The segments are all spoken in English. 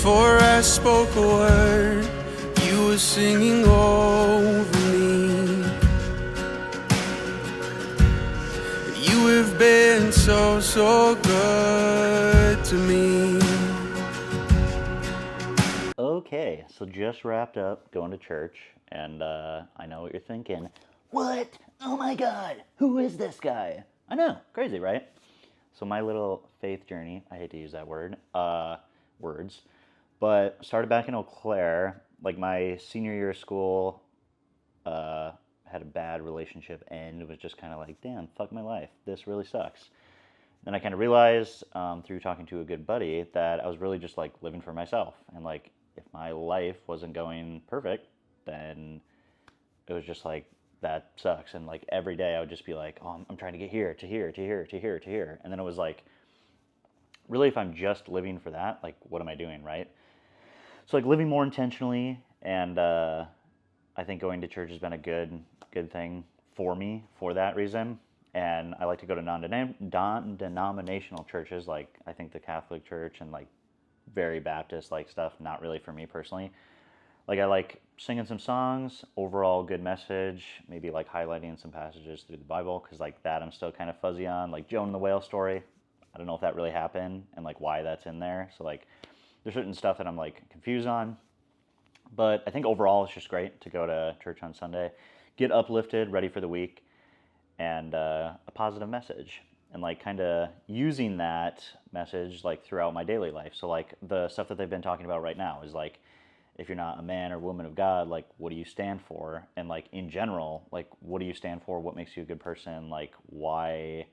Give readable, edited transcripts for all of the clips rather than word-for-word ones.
Before I spoke a word, you were singing over me. You have been so, so good to me. Okay, so just wrapped up going to church, and I know what you're thinking. What? Oh my god, who is this guy? I know, crazy, right? So my little faith journey, I hate to use that word, words, but started back in Eau Claire, like my senior year of school, had a bad relationship end. It was just kind of like, damn, fuck my life. This really sucks. Then I kind of realized through talking to a good buddy that I was really just like living for myself. And like, if my life wasn't going perfect, then it was just like, that sucks. And like every day I would just be like, oh, I'm trying to get here, to here, to here, to here, to here. And then it was like, really, if I'm just living for that, like, what am I doing, right? So like living more intentionally, and I think going to church has been a good thing for me for that reason. And I like to go to non-denominational churches, like I think the Catholic Church and like very Baptist like stuff. Not really for me personally. Like I like singing some songs, overall good message, maybe like highlighting some passages through the Bible, because like that I'm still kind of fuzzy on, like Jonah and the whale story. I don't know if that really happened and like why that's in there. So like there's certain stuff that I'm like confused on. But I think overall it's just great to go to church on Sunday, get uplifted, ready for the week, and a positive message. And like kind of using that message like throughout my daily life. So like the stuff that they've been talking about right now is like, if you're not a man or woman of God, like what do you stand for? And like in general, like what do you stand for? What makes you a good person? Like why,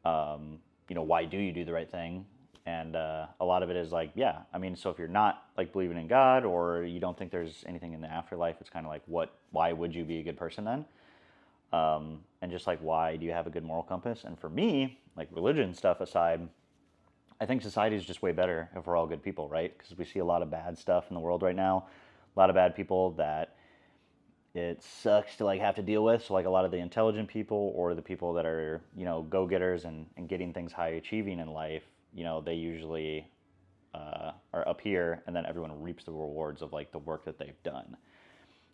why do you do the right thing? And a lot of it is like, yeah, I mean, so if you're not like believing in God or you don't think there's anything in the afterlife, it's kind of like, why would you be a good person then? And just like, why do you have a good moral compass? And for me, like religion stuff aside, I think society is just way better if we're all good people, right? Because we see a lot of bad stuff in the world right now, a lot of bad people that it sucks to like have to deal with. So like a lot of the intelligent people or the people that are, go-getters and getting things high achieving in life, they usually are up here, and then everyone reaps the rewards of like the work that they've done.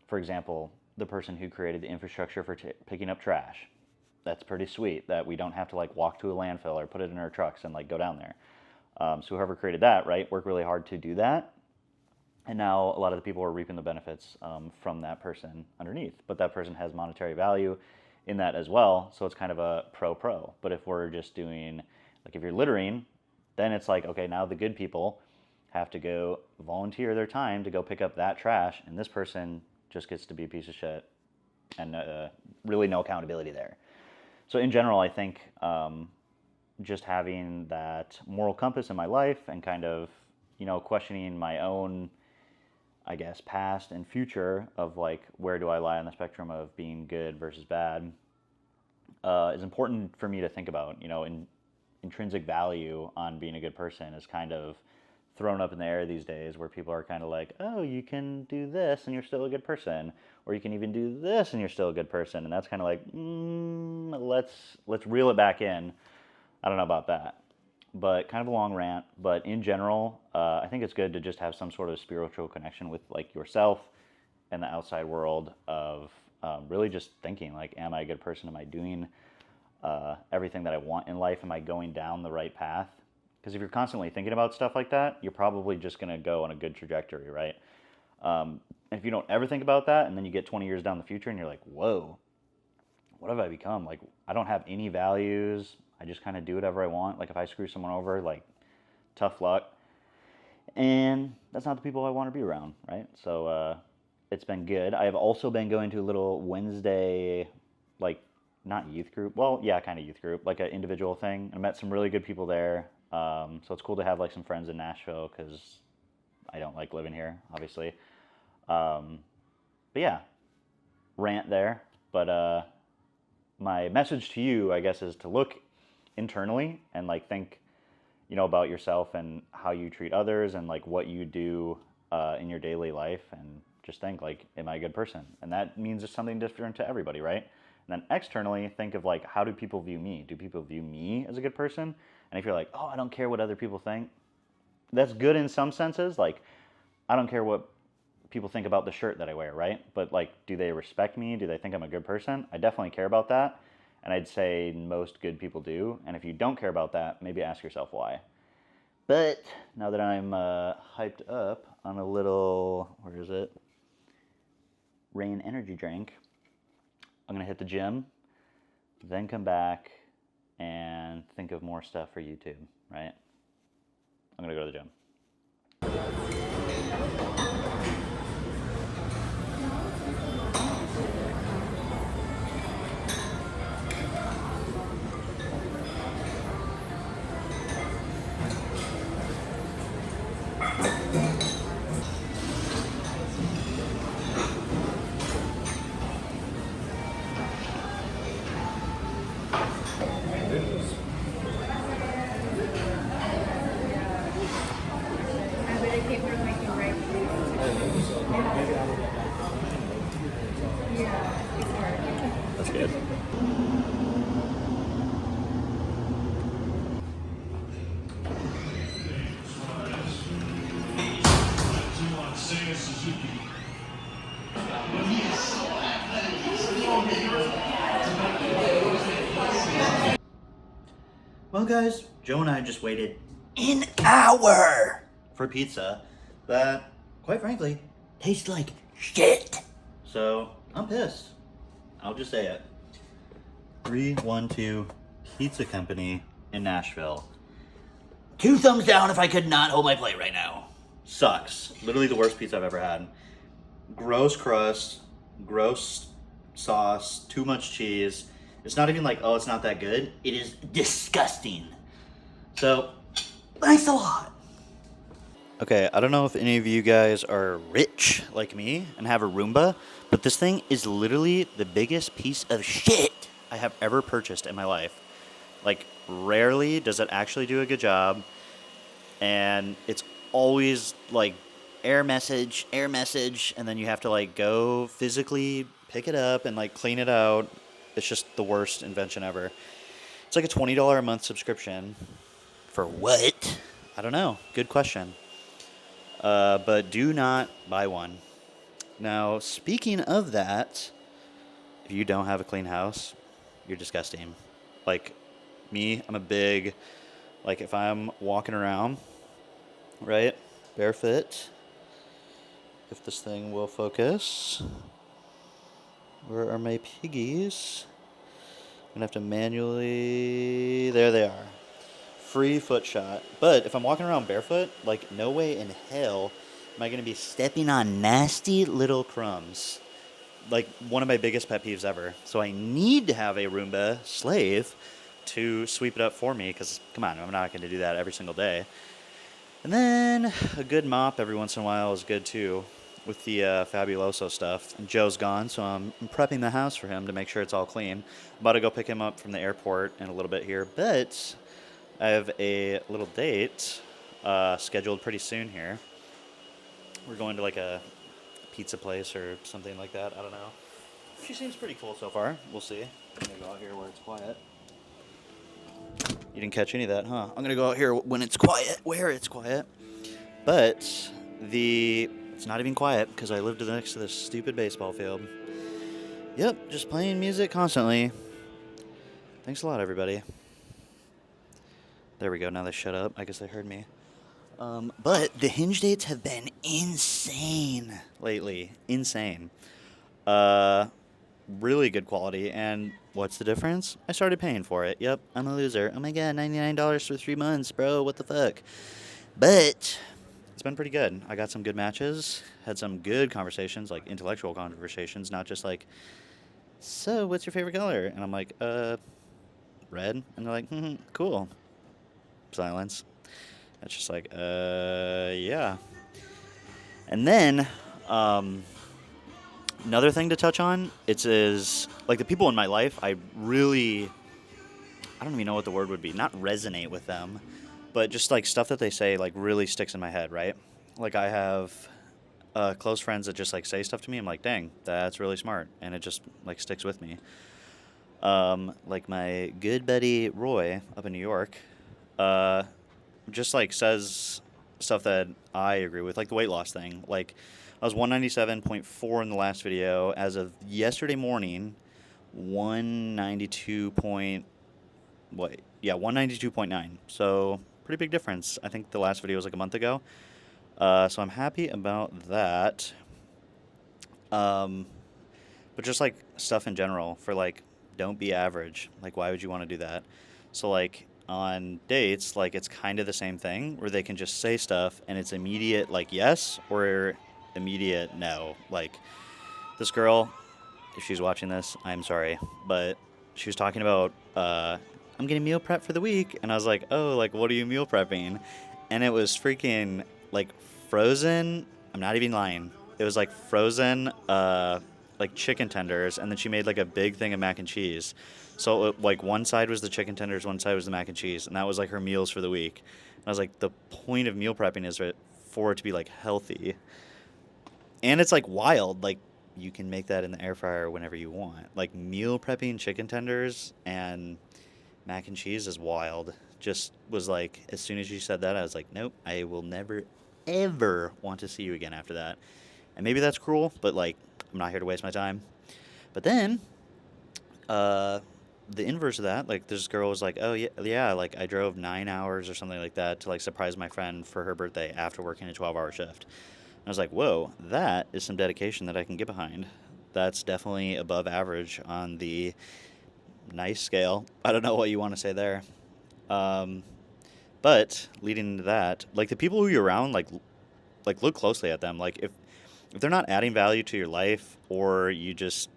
For example, the person who created the infrastructure for picking up trash. That's pretty sweet that we don't have to like walk to a landfill or put it in our trucks and like go down there. So whoever created that, right, worked really hard to do that. And now a lot of the people are reaping the benefits from that person underneath. But that person has monetary value in that as well. So it's kind of a pro-pro. But if we're just doing, like if you're littering, then it's like, okay, now the good people have to go volunteer their time to go pick up that trash. And this person just gets to be a piece of shit and really no accountability there. So in general, I think just having that moral compass in my life and kind of, questioning my own, I guess, past and future of like, where do I lie on the spectrum of being good versus bad, is important for me to think about. Intrinsic value on being a good person is kind of thrown up in the air these days, where people are kind of like, oh, you can do this and you're still a good person, or you can even do this and you're still a good person. And that's kind of like, let's reel it back in. I don't know about that, but kind of a long rant. But in general, I think it's good to just have some sort of spiritual connection with like yourself and the outside world of really just thinking like, am I a good person? Am I doing everything that I want in life? Am I going down the right path? Because if you're constantly thinking about stuff like that, you're probably just going to go on a good trajectory, right? If you don't ever think about that, and then you get 20 years down the future and you're like, whoa, what have I become? Like, I don't have any values. I just kind of do whatever I want. Like, if I screw someone over, like, tough luck. And that's not the people I want to be around, right? So it's been good. I have also been going to a little Wednesday, like, not youth group. Well, yeah, kind of youth group, like an individual thing. I met some really good people there. So it's cool to have like some friends in Nashville because I don't like living here, obviously. But yeah, rant there. But my message to you, I guess, is to look internally and like think, about yourself and how you treat others and like what you do in your daily life, and just think like, am I a good person? And that means it's something different to everybody, right? And then externally, think of like, how do people view me? Do people view me as a good person? And if you're like, oh, I don't care what other people think, that's good in some senses. Like, I don't care what people think about the shirt that I wear, right? But like, do they respect me? Do they think I'm a good person? I definitely care about that. And I'd say most good people do. And if you don't care about that, maybe ask yourself why. But now that I'm hyped up on a little, where is it? Rain energy drink, I'm going to hit the gym, then come back and think of more stuff for YouTube, right? I'm going to go to the gym. That's good. Well, guys, Joe and I just waited an hour for pizza that, quite frankly, tastes like shit. So I'm pissed. I'll just say it. 312 Pizza Company in Nashville. 2 thumbs down if I could not hold my plate right now. Sucks. Literally the worst pizza I've ever had. Gross crust, gross sauce, too much cheese. It's not even like, oh, it's not that good. It is disgusting. So, thanks a lot. Okay, I don't know if any of you guys are rich like me and have a Roomba, but this thing is literally the biggest piece of shit I have ever purchased in my life. Like, rarely does it actually do a good job, and it's always like error message, and then you have to like go physically pick it up and like clean it out. It's just the worst invention ever. It's like a $20 a month subscription. For what? I don't know. Good question. But do not buy one. Now, speaking of that, if you don't have a clean house, you're disgusting. Like me, I'm a big, like if I'm walking around, right, barefoot, if this thing will focus, where are my piggies? I'm going to have to manually, there they are. Free foot shot. But if I'm walking around barefoot, like no way in hell am I going to be stepping on nasty little crumbs. Like one of my biggest pet peeves ever. So I need to have a Roomba slave to sweep it up for me because, come on, I'm not going to do that every single day. And then a good mop every once in a while is good too with the Fabuloso stuff. And Joe's gone, so I'm prepping the house for him to make sure it's all clean. I'm about to go pick him up from the airport in a little bit here, but I have a little date scheduled pretty soon here. We're going to like a pizza place or something like that. I don't know. She seems pretty cool so far. We'll see. I'm going to go out here where it's quiet. You didn't catch any of that, huh? I'm going to go out here when it's quiet, where it's quiet. But it's not even quiet because I lived next to this stupid baseball field. Yep, just playing music constantly. Thanks a lot, everybody. There we go. Now they shut up. I guess they heard me. But the Hinge dates have been insane lately. Insane. Really good quality. And what's the difference? I started paying for it. Yep, I'm a loser. Oh my god, $99 for 3 months, bro. What the fuck? But it's been pretty good. I got some good matches. Had some good conversations, like intellectual conversations, not just like, so what's your favorite color? And I'm like, red. And they're like, cool. Silence. It's just like, yeah. And then, another thing to touch on, is like the people in my life, I don't even know what the word would be, not resonate with them, but just like stuff that they say like really sticks in my head, right? Like I have close friends that just like say stuff to me. I'm like, dang, that's really smart. And it just like sticks with me. Like my good buddy Roy up in New York, just like says stuff that I agree with, like the weight loss thing. Like, I was 197.4 in the last video. As of yesterday morning, 192 point, what? Yeah, 192.9. So, pretty big difference. I think the last video was like a month ago. So I'm happy about that. But just like stuff in general for like, don't be average. Like, why would you want to do that? So like on dates, like it's kind of the same thing where they can just say stuff and it's immediate like yes or immediate no. Like this girl, if she's watching this, I'm sorry, but she was talking about I'm getting meal prep for the week, and I was like, oh, like what are you meal prepping? And it was freaking like frozen. I'm not even lying. It was like frozen like chicken tenders, and then she made like a big thing of mac and cheese. So like one side was the chicken tenders, one side was the mac and cheese, and that was like her meals for the week. And I was like, the point of meal prepping is for it to be like healthy, and it's like wild. Like you can make that in the air fryer whenever you want. Like meal prepping chicken tenders and mac and cheese is wild. Just was like, as soon as you said that, I was like, nope, I will never ever want to see you again after that. And maybe that's cruel, but like I'm not here to waste my time. But then the inverse of that, like this girl was like, oh yeah, like I drove 9 hours or something like that to like surprise my friend for her birthday after working a 12-hour shift. And I was like, whoa, that is some dedication that I can get behind. That's definitely above average on the nice scale. I don't know what you want to say there. But leading into that, like the people who you're around, like look closely at them. Like if they're not adding value to your life, or you just,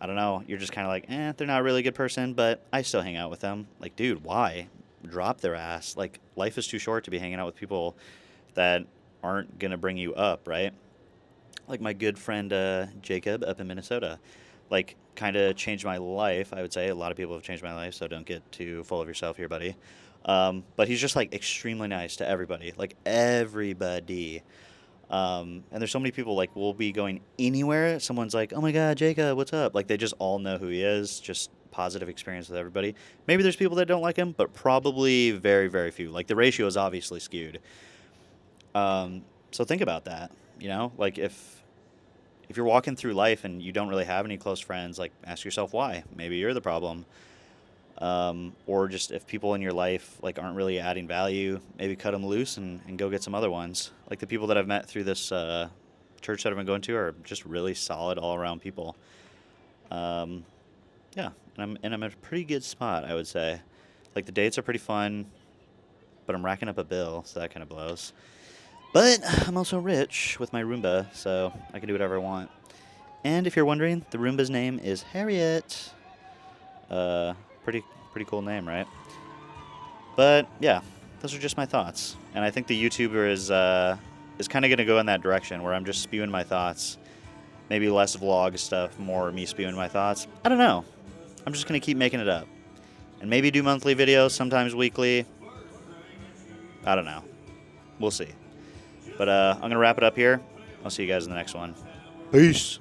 I don't know, you're just kind of like, they're not a really good person, but I still hang out with them. Like, dude, why? Drop their ass. Like, life is too short to be hanging out with people that aren't going to bring you up, right? Like my good friend Jacob up in Minnesota, like kind of changed my life, I would say. A lot of people have changed my life, so don't get too full of yourself here, buddy. But he's just like extremely nice to everybody, like everybody. And there's so many people, like, we'll be going anywhere, someone's like, oh my god, Jacob, what's up? Like, they just all know who he is, just positive experience with everybody. Maybe there's people that don't like him, but probably very, very few. Like, the ratio is obviously skewed. So think about that, you know? Like, if you're walking through life and you don't really have any close friends, like, ask yourself why. Maybe you're the problem. Or just if people in your life like aren't really adding value, maybe cut them loose and go get some other ones. Like the people that I've met through this church that I've been going to are just really solid all around people. Yeah, and I'm in a pretty good spot, I would say. Like the dates are pretty fun, but I'm racking up a bill, so that kind of blows. But I'm also rich with my Roomba, so I can do whatever I want. And if you're wondering, the Roomba's name is Harriet. Pretty cool name, right? But yeah, those are just my thoughts, and I think the YouTuber is kind of going to go in that direction where I'm just spewing my thoughts. Maybe less vlog stuff, more me spewing my thoughts. I don't know. I'm just going to keep making it up, and maybe do monthly videos, sometimes weekly. I don't know. We'll see. But I'm going to wrap it up here. I'll see you guys in the next one. Peace.